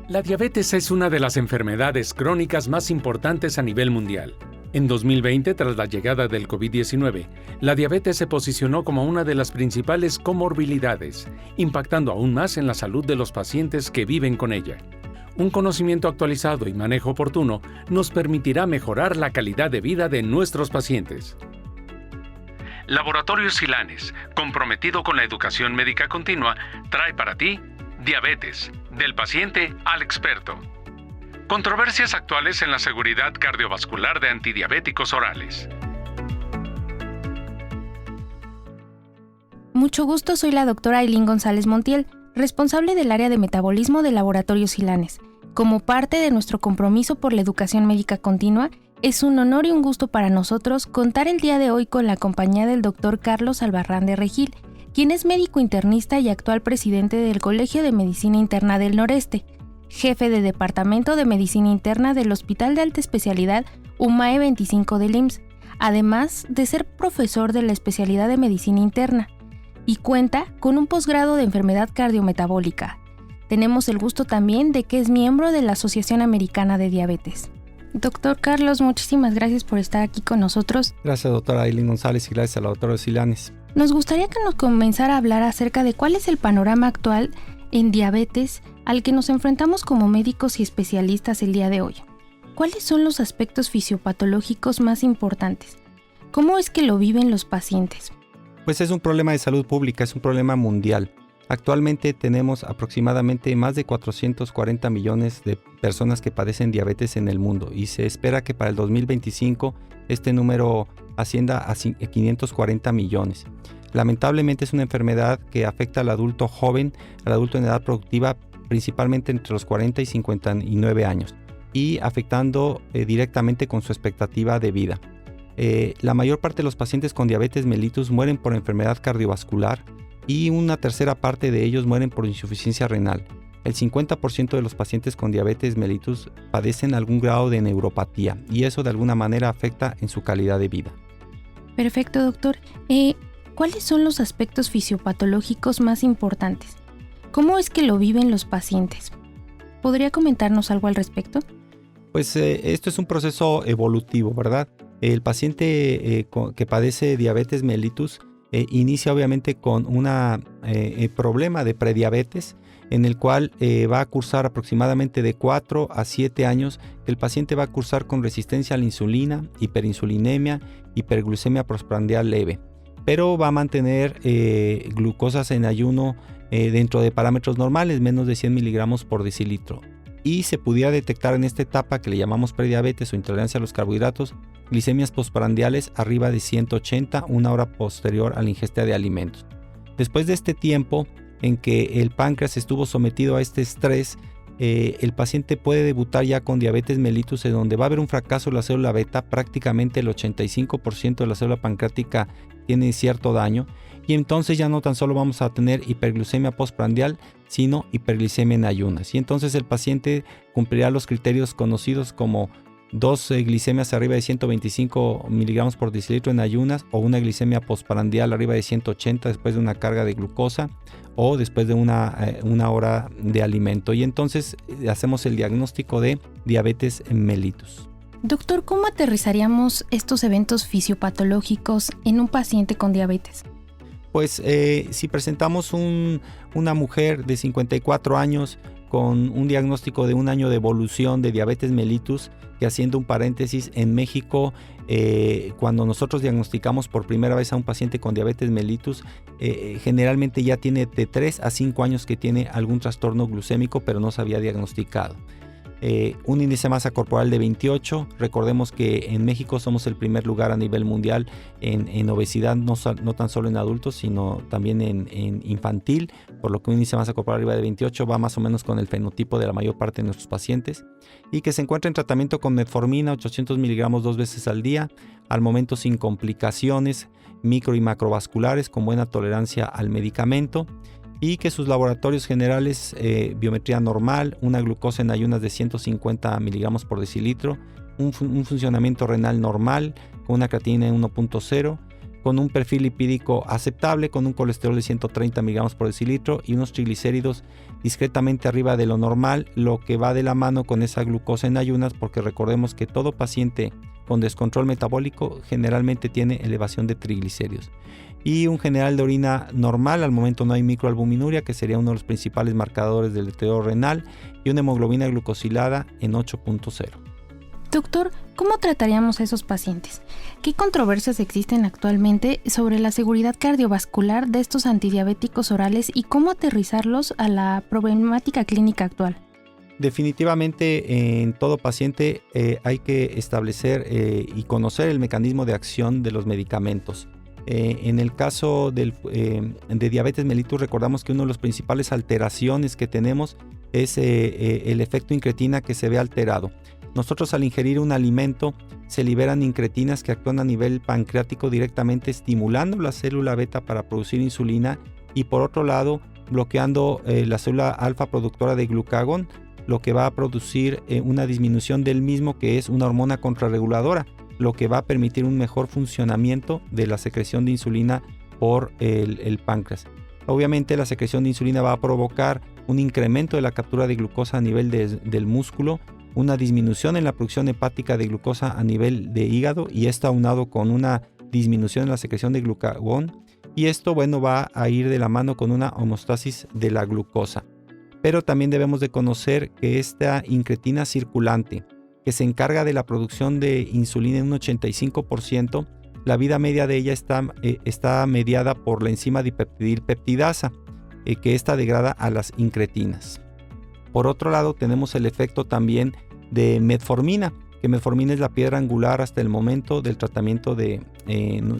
La diabetes es una de las enfermedades crónicas más importantes a nivel mundial. En 2020, tras la llegada del COVID-19, la diabetes se posicionó como una de las principales comorbilidades, impactando aún más en la salud de los pacientes que viven con ella. Un conocimiento actualizado y manejo oportuno nos permitirá mejorar la calidad de vida de nuestros pacientes. Laboratorio Silanes, comprometido con la educación médica continua, trae para ti Diabetes, del paciente al experto. Controversias actuales en la seguridad cardiovascular de antidiabéticos orales. Mucho gusto, soy la doctora Ailín González Montiel, responsable del área de metabolismo del Laboratorio Silanes. Como parte de nuestro compromiso por la educación médica continua, es un honor y un gusto para nosotros contar el día de hoy con la compañía del doctor Carlos Albarrán de Regil, quien es médico internista y actual presidente del Colegio de Medicina Interna del Noreste, jefe de Departamento de Medicina Interna del Hospital de Alta Especialidad UMAE 25 del IMSS, además de ser profesor de la especialidad de Medicina Interna, y cuenta con un posgrado de enfermedad cardiometabólica. Tenemos el gusto también de que es miembro de la Asociación Americana de Diabetes. Doctor Carlos, muchísimas gracias por estar aquí con nosotros. Gracias, doctora Ailín González, y gracias al laboratorio Silanes. Nos gustaría que nos comenzara a hablar acerca de cuál es el panorama actual en diabetes al que nos enfrentamos como médicos y especialistas el día de hoy. ¿Cuáles son los aspectos fisiopatológicos más importantes? ¿Cómo es que lo viven los pacientes? Pues es un problema de salud pública, es un problema mundial. Actualmente tenemos aproximadamente más de 440 millones de personas que padecen diabetes en el mundo y se espera que para el 2025 este número ascienda a 540 millones. Lamentablemente es una enfermedad que afecta al adulto joven, al adulto en edad productiva, principalmente entre los 40 y 59 años y afectando directamente con su expectativa de vida. La mayor parte de los pacientes con diabetes mellitus mueren por enfermedad cardiovascular y una tercera parte de ellos mueren por insuficiencia renal. El 50% de los pacientes con diabetes mellitus padecen algún grado de neuropatía y eso de alguna manera afecta en su calidad de vida. Perfecto, doctor. ¿Cuáles son los aspectos fisiopatológicos más importantes? ¿Cómo es que lo viven los pacientes? ¿Podría comentarnos algo al respecto? Pues esto es un proceso evolutivo, ¿verdad? El paciente que padece diabetes mellitus inicia obviamente con un problema de prediabetes en el cual va a cursar aproximadamente de 4 a 7 años, que el paciente va a cursar con resistencia a la insulina, hiperinsulinemia, hiperglucemia postprandial leve, pero va a mantener glucosas en ayuno dentro de parámetros normales, menos de 100 miligramos por decilitro. Y se pudiera detectar en esta etapa que le llamamos prediabetes o intolerancia a los carbohidratos, glicemias postprandiales arriba de 180 una hora posterior a la ingesta de alimentos. Después de este tiempo en que el páncreas estuvo sometido a este estrés, el paciente puede debutar ya con diabetes mellitus, en donde va a haber un fracaso de la célula beta, prácticamente el 85% de la célula pancreática tiene cierto daño, y entonces ya no tan solo vamos a tener hiperglucemia postprandial, sino hiperglicemia en ayunas. Y entonces el paciente cumplirá los criterios conocidos como dos glicemias arriba de 125 miligramos por decilitro en ayunas, o una glicemia postprandial arriba de 180 después de una carga de glucosa o después de una hora de alimento. Y entonces hacemos el diagnóstico de diabetes mellitus. Doctor, ¿cómo aterrizaríamos estos eventos fisiopatológicos en un paciente con diabetes? Pues si presentamos una mujer de 54 años con un diagnóstico de 1 año de evolución de diabetes mellitus, que haciendo un paréntesis, en México cuando nosotros diagnosticamos por primera vez a un paciente con diabetes mellitus, generalmente ya tiene de 3 a 5 años que tiene algún trastorno glucémico, pero no se había diagnosticado. Un índice de masa corporal de 28. Recordemos que en México somos el primer lugar a nivel mundial en obesidad, no tan solo en adultos, sino también en infantil, por lo que un índice de masa corporal arriba de 28 va más o menos con el fenotipo de la mayor parte de nuestros pacientes, y que se encuentra en tratamiento con metformina 800 miligramos 2 veces al día, al momento sin complicaciones micro y macrovasculares, con buena tolerancia al medicamento, y que sus laboratorios generales, biometría normal, una glucosa en ayunas de 150 miligramos por decilitro, un funcionamiento renal normal, con una creatinina de 1.0, con un perfil lipídico aceptable, con un colesterol de 130 miligramos por decilitro y unos triglicéridos discretamente arriba de lo normal, lo que va de la mano con esa glucosa en ayunas, porque recordemos que todo paciente con descontrol metabólico generalmente tiene elevación de triglicéridos. Y un general de orina normal, al momento no hay microalbuminuria, que sería uno de los principales marcadores del deterioro renal, y una hemoglobina glucosilada en 8.0. Doctor, ¿cómo trataríamos a esos pacientes? ¿Qué controversias existen actualmente sobre la seguridad cardiovascular de estos antidiabéticos orales y cómo aterrizarlos a la problemática clínica actual? Definitivamente en todo paciente hay que establecer y conocer el mecanismo de acción de los medicamentos. En el caso de diabetes mellitus, recordamos que una de las principales alteraciones que tenemos es el efecto incretina que se ve alterado. Nosotros al ingerir un alimento se liberan incretinas que actúan a nivel pancreático directamente estimulando la célula beta para producir insulina y por otro lado bloqueando la célula alfa productora de glucagón, lo que va a producir una disminución del mismo, que es una hormona contrarreguladora, lo que va a permitir un mejor funcionamiento de la secreción de insulina por el páncreas. Obviamente la secreción de insulina va a provocar un incremento de la captura de glucosa a nivel del músculo, una disminución en la producción hepática de glucosa a nivel de hígado y esto aunado con una disminución en la secreción de glucagón y esto va a ir de la mano con una homeostasis de la glucosa. Pero también debemos de conocer que esta incretina circulante que se encarga de la producción de insulina en un 85%, la vida media de ella está mediada por la enzima dipeptidilpeptidasa, que esta degrada a las incretinas. Por otro lado, tenemos el efecto también de metformina, que metformina es la piedra angular hasta el momento del tratamiento de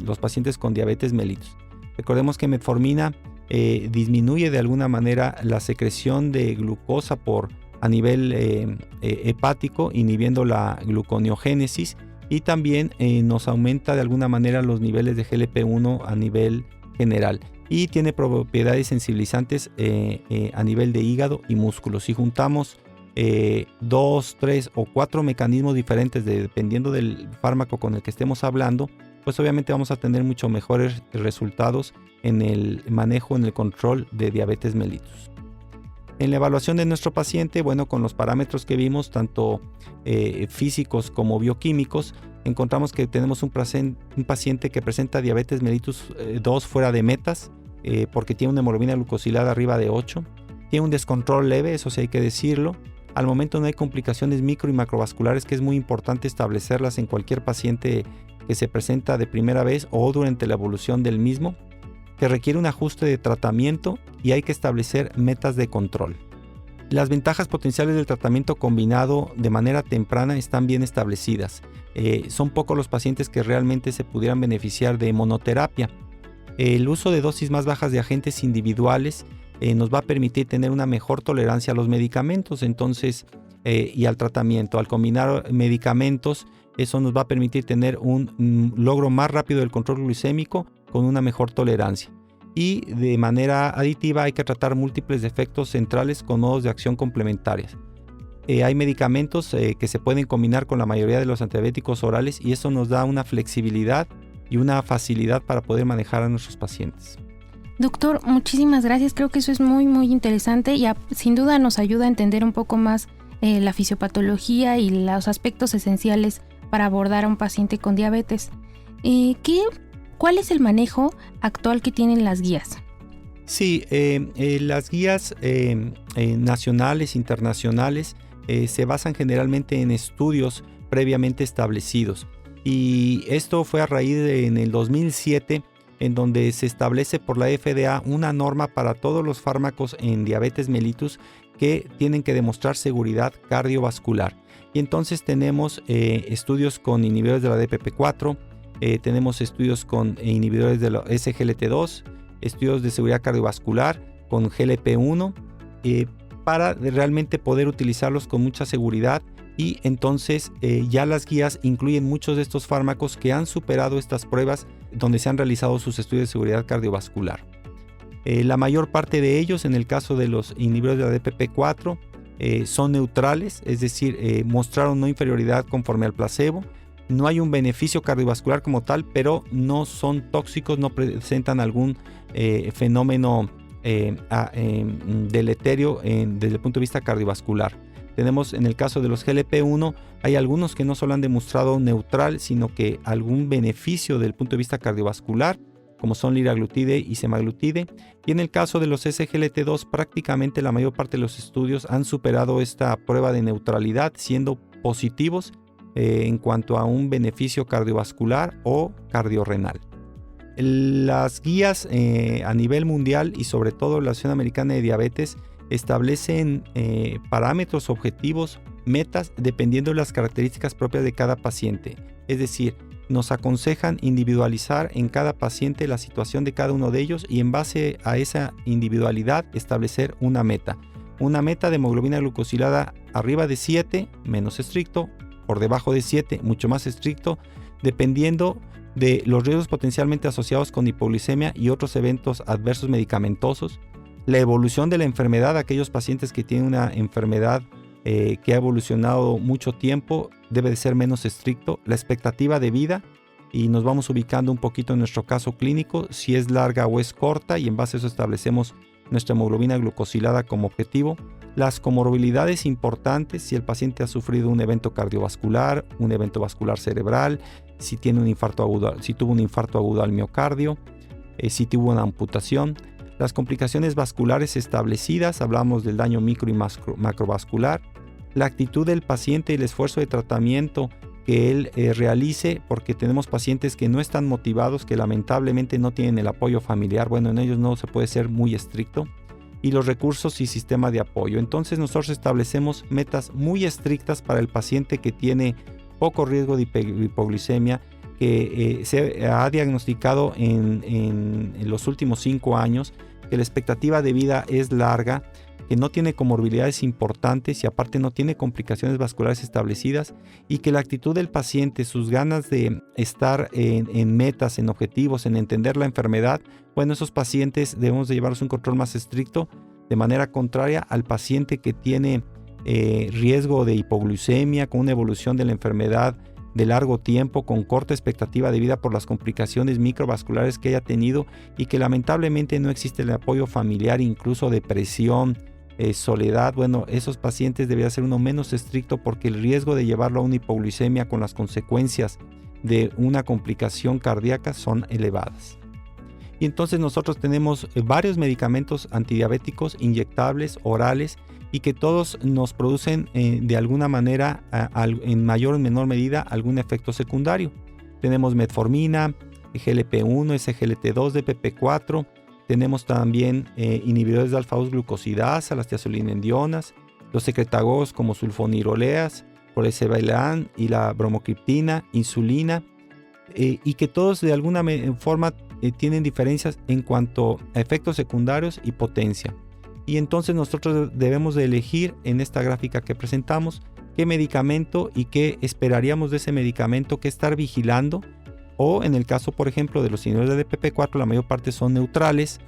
los pacientes con diabetes mellitus. Recordemos que metformina disminuye de alguna manera la secreción de glucosa a nivel hepático, inhibiendo la gluconeogénesis y también nos aumenta de alguna manera los niveles de GLP-1 a nivel general. Y tiene propiedades sensibilizantes a nivel de hígado y músculo. Si juntamos 2, 3 o 4 mecanismos diferentes dependiendo del fármaco con el que estemos hablando, pues obviamente vamos a tener mucho mejores resultados en el manejo, en el control de diabetes mellitus. En la evaluación de nuestro paciente, con los parámetros que vimos, tanto físicos como bioquímicos, encontramos que tenemos un paciente que presenta diabetes mellitus 2 fuera de metas, porque tiene una hemoglobina glucosilada arriba de 8, tiene un descontrol leve, eso sí hay que decirlo. Al momento no hay complicaciones micro y macrovasculares, que es muy importante establecerlas en cualquier paciente que se presenta de primera vez o durante la evolución del mismo, que requiere un ajuste de tratamiento y hay que establecer metas de control. Las ventajas potenciales del tratamiento combinado de manera temprana están bien establecidas. Son pocos los pacientes que realmente se pudieran beneficiar de monoterapia. El uso de dosis más bajas de agentes individuales nos va a permitir tener una mejor tolerancia a los medicamentos y al tratamiento. Al combinar medicamentos, eso nos va a permitir tener un logro más rápido del control glucémico con una mejor tolerancia. Y de manera aditiva hay que tratar múltiples defectos centrales con modos de acción complementarias. Hay medicamentos que se pueden combinar con la mayoría de los antidiabéticos orales y eso nos da una flexibilidad y una facilidad para poder manejar a nuestros pacientes. Doctor, muchísimas gracias. Creo que eso es muy, muy interesante y sin duda nos ayuda a entender un poco más la fisiopatología y los aspectos esenciales para abordar a un paciente con diabetes. ¿Cuál es el manejo actual que tienen las guías? Sí, las guías nacionales, internacionales, se basan generalmente en estudios previamente establecidos. Y esto fue a raíz en el 2007, en donde se establece por la FDA una norma para todos los fármacos en diabetes mellitus que tienen que demostrar seguridad cardiovascular. Y entonces tenemos estudios con inhibidores de la DPP4, tenemos estudios con inhibidores de la SGLT2, estudios de seguridad cardiovascular con GLP-1, para realmente poder utilizarlos con mucha seguridad. Y entonces ya las guías incluyen muchos de estos fármacos que han superado estas pruebas donde se han realizado sus estudios de seguridad cardiovascular. La mayor parte de ellos, en el caso de los inhibidores de la DPP4, son neutrales, es decir, mostraron no inferioridad conforme al placebo, No hay un beneficio cardiovascular como tal, pero no son tóxicos, no presentan algún fenómeno deleterio desde el punto de vista cardiovascular. Tenemos en el caso de los GLP-1, hay algunos que no solo han demostrado neutral, sino que algún beneficio desde el punto de vista cardiovascular, como son liraglutide y semaglutide. Y en el caso de los SGLT2, prácticamente la mayor parte de los estudios han superado esta prueba de neutralidad, siendo positivos en cuanto a un beneficio cardiovascular o cardiorrenal. Las guías a nivel mundial y sobre todo la Asociación Americana de Diabetes establecen parámetros objetivos, metas, dependiendo de las características propias de cada paciente. Es decir, nos aconsejan individualizar en cada paciente la situación de cada uno de ellos y en base a esa individualidad establecer una meta. Una meta de hemoglobina glucosilada arriba de 7, menos estricto, por debajo de 7, mucho más estricto, dependiendo de los riesgos potencialmente asociados con hipoglicemia y otros eventos adversos medicamentosos. La evolución de la enfermedad, aquellos pacientes que tienen una enfermedad que ha evolucionado mucho tiempo, debe de ser menos estricto. La expectativa de vida, y nos vamos ubicando un poquito en nuestro caso clínico, si es larga o es corta, y en base a eso establecemos nuestra hemoglobina glucosilada como objetivo. Las comorbilidades importantes, si el paciente ha sufrido un evento cardiovascular, un evento vascular cerebral, si tiene un infarto agudo, si tuvo un infarto agudo al miocardio, si tuvo una amputación. Las complicaciones vasculares establecidas, hablamos del daño micro y macrovascular. La actitud del paciente y el esfuerzo de tratamiento que él realice, porque tenemos pacientes que no están motivados, que lamentablemente no tienen el apoyo familiar. Bueno, en ellos no se puede ser muy estricto. Y los recursos y sistema de apoyo. Entonces nosotros establecemos metas muy estrictas para el paciente que tiene poco riesgo de hipoglicemia, que se ha diagnosticado en los últimos 5 años, que la expectativa de vida es larga, que no tiene comorbilidades importantes y aparte no tiene complicaciones vasculares establecidas, y que la actitud del paciente, sus ganas de estar en metas, en objetivos, en entender la enfermedad, bueno, esos pacientes debemos de llevarlos un control más estricto, de manera contraria al paciente que tiene riesgo de hipoglucemia, con una evolución de la enfermedad de largo tiempo, con corta expectativa de vida por las complicaciones microvasculares que haya tenido y que lamentablemente no existe el apoyo familiar, incluso depresión, soledad. Bueno, esos pacientes debería ser uno menos estricto, porque el riesgo de llevarlo a una hipoglucemia con las consecuencias de una complicación cardíaca son elevadas. Y entonces nosotros tenemos varios medicamentos antidiabéticos inyectables, orales, y que todos nos producen de alguna manera, en mayor o menor medida, algún efecto secundario. Tenemos metformina, GLP-1, SGLT2, DPP-4, tenemos también inhibidores de alfa-2 glucosidasa, las tiazolinendionas, los secretagogos como sulfonilureas, colesevelan y la bromocriptina, insulina, y que todos de alguna forma tienen diferencias en cuanto a efectos secundarios y potencia. Y entonces nosotros debemos de elegir en esta gráfica que presentamos qué medicamento y qué esperaríamos de ese medicamento, qué estar vigilando. O en el caso, por ejemplo, de los inhibidores de DPP-4, la mayor parte son neutrales.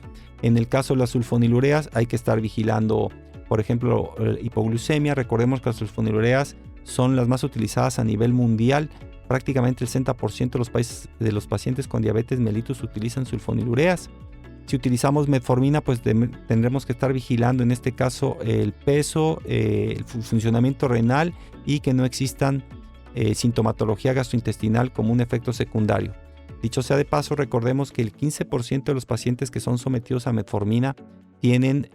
En el caso de las sulfonilureas hay que estar vigilando, por ejemplo, hipoglucemia. Recordemos que las sulfonilureas son las más utilizadas a nivel mundial. Prácticamente el 60% de los pacientes con diabetes mellitus utilizan sulfonilureas. Si utilizamos metformina, pues tendremos que estar vigilando en este caso el peso, el funcionamiento renal y que no existan sintomatología gastrointestinal como un efecto secundario. Dicho sea de paso, recordemos que el 15% de los pacientes que son sometidos a metformina tienen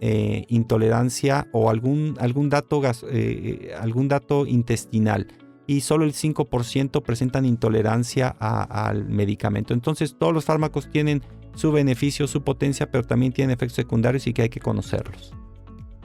intolerancia o algún dato intestinal, y solo el 5% presentan intolerancia al medicamento. Entonces todos los fármacos tienen su beneficio, su potencia, pero también tienen efectos secundarios y que hay que conocerlos.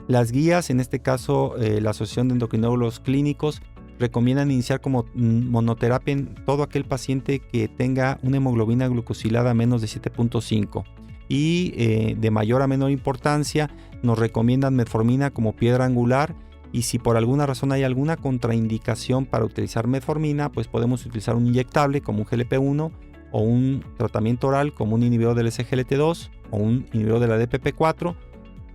Las guías, en este caso la Asociación de Endocrinólogos Clínicos, recomiendan iniciar como monoterapia en todo aquel paciente que tenga una hemoglobina glucosilada menos de 7.5, y de mayor a menor importancia nos recomiendan metformina como piedra angular. Y si por alguna razón hay alguna contraindicación para utilizar metformina, pues podemos utilizar un inyectable como un GLP-1, o un tratamiento oral como un inhibidor del SGLT2 o un inhibidor de la DPP-4.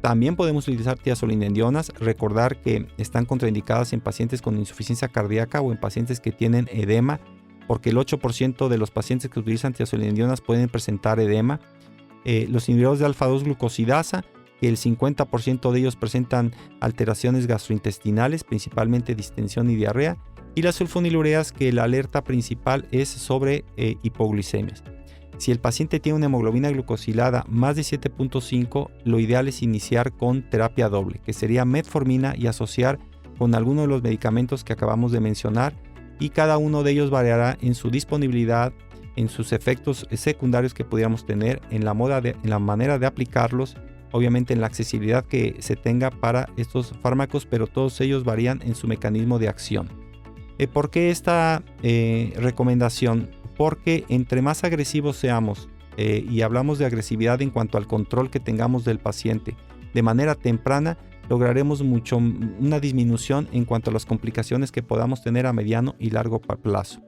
También podemos utilizar tiazolinendionas. Recordar que están contraindicadas en pacientes con insuficiencia cardíaca o en pacientes que tienen edema porque el 8% de los pacientes que utilizan tiazolinendionas pueden presentar edema. Los inhibidores de alfa-2 glucosidasa, que el 50% de ellos presentan alteraciones gastrointestinales, principalmente distensión y diarrea. Y las sulfonilureas, que la alerta principal es sobre hipoglucemias. Si el paciente tiene una hemoglobina glucosilada más de 7.5, lo ideal es iniciar con terapia doble, que sería metformina y asociar con alguno de los medicamentos que acabamos de mencionar, y cada uno de ellos variará en su disponibilidad, en sus efectos secundarios que pudiéramos tener, en la manera de aplicarlos, obviamente en la accesibilidad que se tenga para estos fármacos, pero todos ellos varían en su mecanismo de acción. ¿Por qué esta recomendación? Porque entre más agresivos seamos, y hablamos de agresividad en cuanto al control que tengamos del paciente de manera temprana, lograremos una disminución en cuanto a las complicaciones que podamos tener a mediano y largo plazo.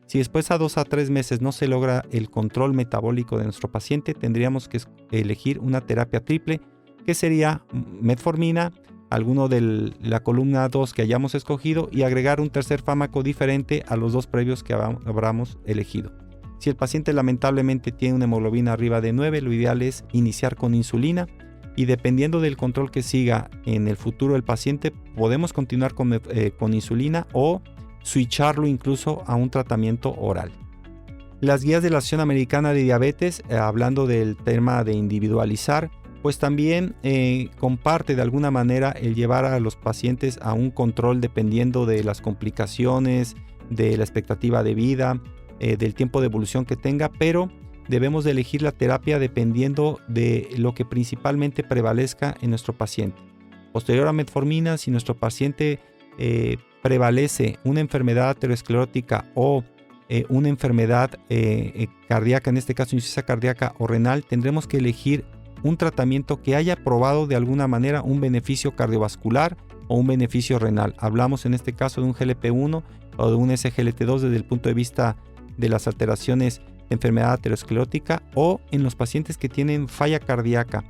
Si después a 2 a 3 meses no se logra el control metabólico de nuestro paciente, tendríamos que elegir una terapia triple, que sería metformina, alguno de la columna 2 que hayamos escogido, y agregar un tercer fármaco diferente a los 2 previos que habramos elegido. Si el paciente lamentablemente tiene una hemoglobina arriba de 9, lo ideal es iniciar con insulina, y dependiendo del control que siga en el futuro el paciente, podemos continuar con insulina o switcharlo incluso a un tratamiento oral. Las guías de la Asociación Americana de Diabetes, hablando del tema de individualizar, pues también comparte de alguna manera el llevar a los pacientes a un control dependiendo de las complicaciones, de la expectativa de vida, del tiempo de evolución que tenga, pero debemos de elegir la terapia dependiendo de lo que principalmente prevalezca en nuestro paciente. Posterior a metformina, si nuestro paciente prevalece una enfermedad aterosclerótica o una enfermedad cardíaca, en este caso insuficiencia cardíaca o renal, tendremos que elegir un tratamiento que haya probado de alguna manera un beneficio cardiovascular o un beneficio renal. Hablamos en este caso de un GLP-1 o de un SGLT2 desde el punto de vista de las alteraciones de enfermedad aterosclerótica, o en los pacientes que tienen falla cardíaca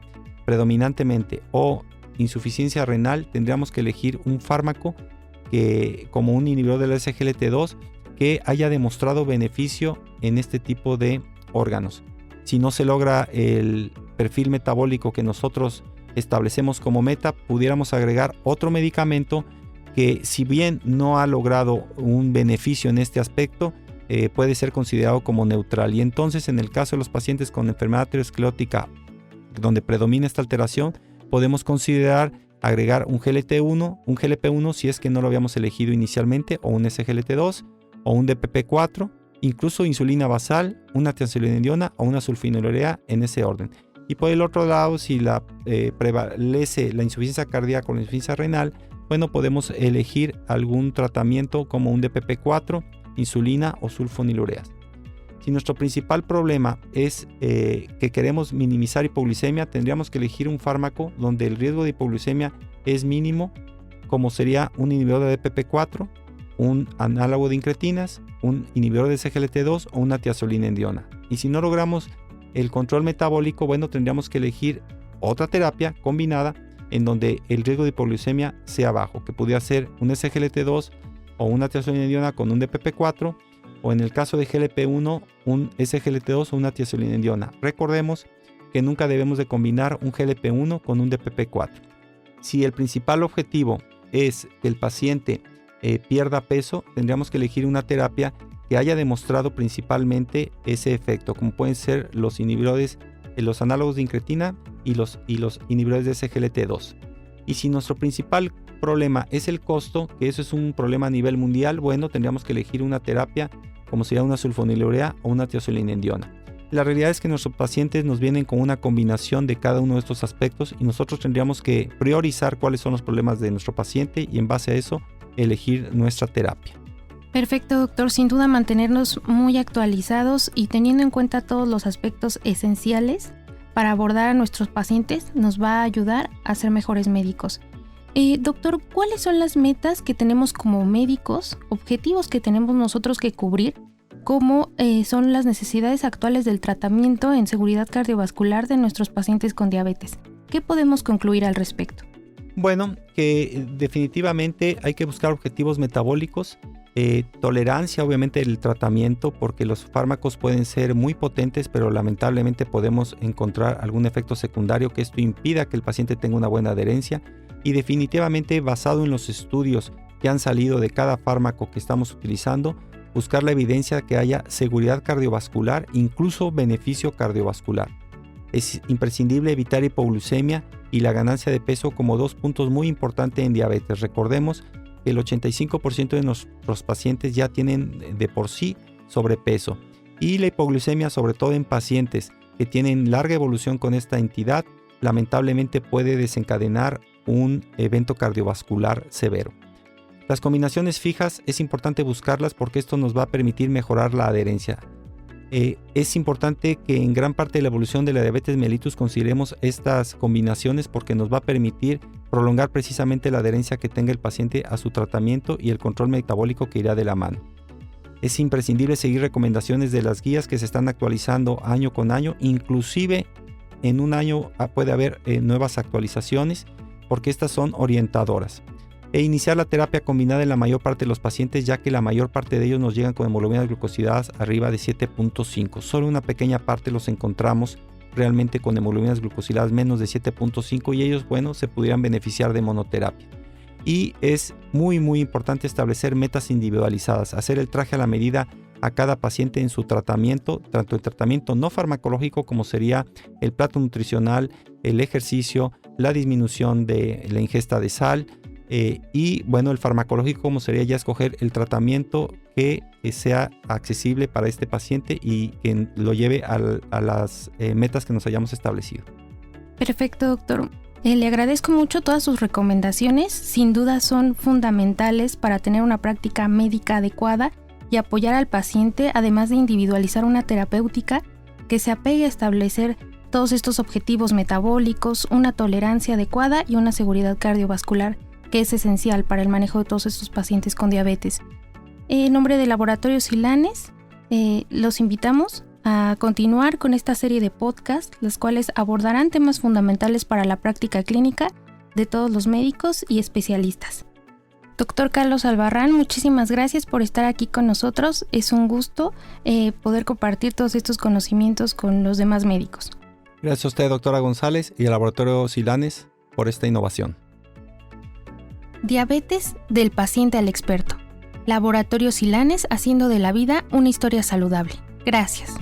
predominantemente o insuficiencia renal, tendríamos que elegir un fármaco que, como un inhibidor del SGLT2, que haya demostrado beneficio en este tipo de órganos. Si no se logra el perfil metabólico que nosotros establecemos como meta, pudiéramos agregar otro medicamento que, si bien no ha logrado un beneficio en este aspecto, puede ser considerado como neutral. Y entonces, en el caso de los pacientes con enfermedad aterosclerótica donde predomina esta alteración, podemos considerar agregar un GLP-1 si es que no lo habíamos elegido inicialmente, o un SGLT2 o un DPP-4, incluso insulina basal, una tiazolinendiona o una sulfonilurea, en ese orden. Y por el otro lado, si prevalece la insuficiencia cardíaca o la insuficiencia renal, bueno, podemos elegir algún tratamiento como un DPP-4, insulina o sulfonilureas. Si nuestro principal problema es que queremos minimizar hipoglucemia, tendríamos que elegir un fármaco donde el riesgo de hipoglucemia es mínimo, como sería un inhibidor de DPP-4, un análogo de incretinas, un inhibidor de SGLT2 o una tiazolinendiona. Y si no logramos el control metabólico, bueno, tendríamos que elegir otra terapia combinada en donde el riesgo de hipoglucemia sea bajo, que pudiera ser un SGLT2 o una tiazolinendiona con un DPP-4, o en el caso de GLP-1, un SGLT2 o una tiazolinendiona. Recordemos que nunca debemos de combinar un GLP-1 con un DPP-4. Si el principal objetivo es que el paciente pierda peso, tendríamos que elegir una terapia que haya demostrado principalmente ese efecto, como pueden ser los inhibidores, los análogos de incretina y los inhibidores de SGLT2. Y si nuestro principal problema es el costo, que eso es un problema a nivel mundial, bueno, tendríamos que elegir una terapia como sería una sulfonilurea o una tiazolinendiona. La realidad es que nuestros pacientes nos vienen con una combinación de cada uno de estos aspectos, y nosotros tendríamos que priorizar cuáles son los problemas de nuestro paciente y en base a eso elegir nuestra terapia. Perfecto, doctor. Sin duda, mantenernos muy actualizados y teniendo en cuenta todos los aspectos esenciales para abordar a nuestros pacientes nos va a ayudar a ser mejores médicos. Doctor, ¿cuáles son las metas que tenemos como médicos, objetivos que tenemos nosotros que cubrir? ¿Cómo son las necesidades actuales del tratamiento en seguridad cardiovascular de nuestros pacientes con diabetes? ¿Qué podemos concluir al respecto? Bueno, que definitivamente hay que buscar objetivos metabólicos Tolerancia, obviamente, el tratamiento, porque los fármacos pueden ser muy potentes, pero lamentablemente podemos encontrar algún efecto secundario que esto impida que el paciente tenga una buena adherencia. Y definitivamente, basado en los estudios que han salido de cada fármaco que estamos utilizando, buscar la evidencia que haya seguridad cardiovascular, incluso beneficio cardiovascular. Es imprescindible evitar hipoglucemia y la ganancia de peso como dos puntos muy importantes en diabetes. Recordemos que el 85% de nuestros pacientes ya tienen de por sí sobrepeso, y la hipoglucemia, sobre todo en pacientes que tienen larga evolución con esta entidad, lamentablemente puede desencadenar un evento cardiovascular severo. Las combinaciones fijas es importante buscarlas porque esto nos va a permitir mejorar la adherencia. Es importante que en gran parte de la evolución de la diabetes mellitus consideremos estas combinaciones porque nos va a permitir prolongar precisamente la adherencia que tenga el paciente a su tratamiento y el control metabólico que irá de la mano. Es imprescindible seguir recomendaciones de las guías que se están actualizando año con año, inclusive en un año puede haber nuevas actualizaciones porque estas son orientadoras. E iniciar la terapia combinada en la mayor parte de los pacientes, ya que la mayor parte de ellos nos llegan con hemoglobinas glucosidadas arriba de 7.5. Solo una pequeña parte los encontramos realmente con hemoglobinas glucosidadas menos de 7.5 y ellos, bueno, se pudieran beneficiar de monoterapia. Y es muy importante establecer metas individualizadas, hacer el traje a la medida a cada paciente en su tratamiento, tanto el tratamiento no farmacológico como sería el plato nutricional, el ejercicio, la disminución de la ingesta de sal, y bueno, el farmacológico como sería ya escoger el tratamiento que sea accesible para este paciente y que lo lleve a las metas que nos hayamos establecido. Perfecto, doctor. Le agradezco mucho todas sus recomendaciones. Sin duda son fundamentales para tener una práctica médica adecuada y apoyar al paciente, además de individualizar una terapéutica que se apegue a establecer todos estos objetivos metabólicos, una tolerancia adecuada y una seguridad cardiovascular, que es esencial para el manejo de todos estos pacientes con diabetes. En nombre de Laboratorios Silanes, los invitamos a continuar con esta serie de podcasts, las cuales abordarán temas fundamentales para la práctica clínica de todos los médicos y especialistas. Doctor Carlos Albarrán, muchísimas gracias por estar aquí con nosotros. Es un gusto poder compartir todos estos conocimientos con los demás médicos. Gracias a usted, doctora González, y al Laboratorio Silanes por esta innovación. Diabetes del paciente al experto. Laboratorio Silanes, haciendo de la vida una historia saludable. Gracias.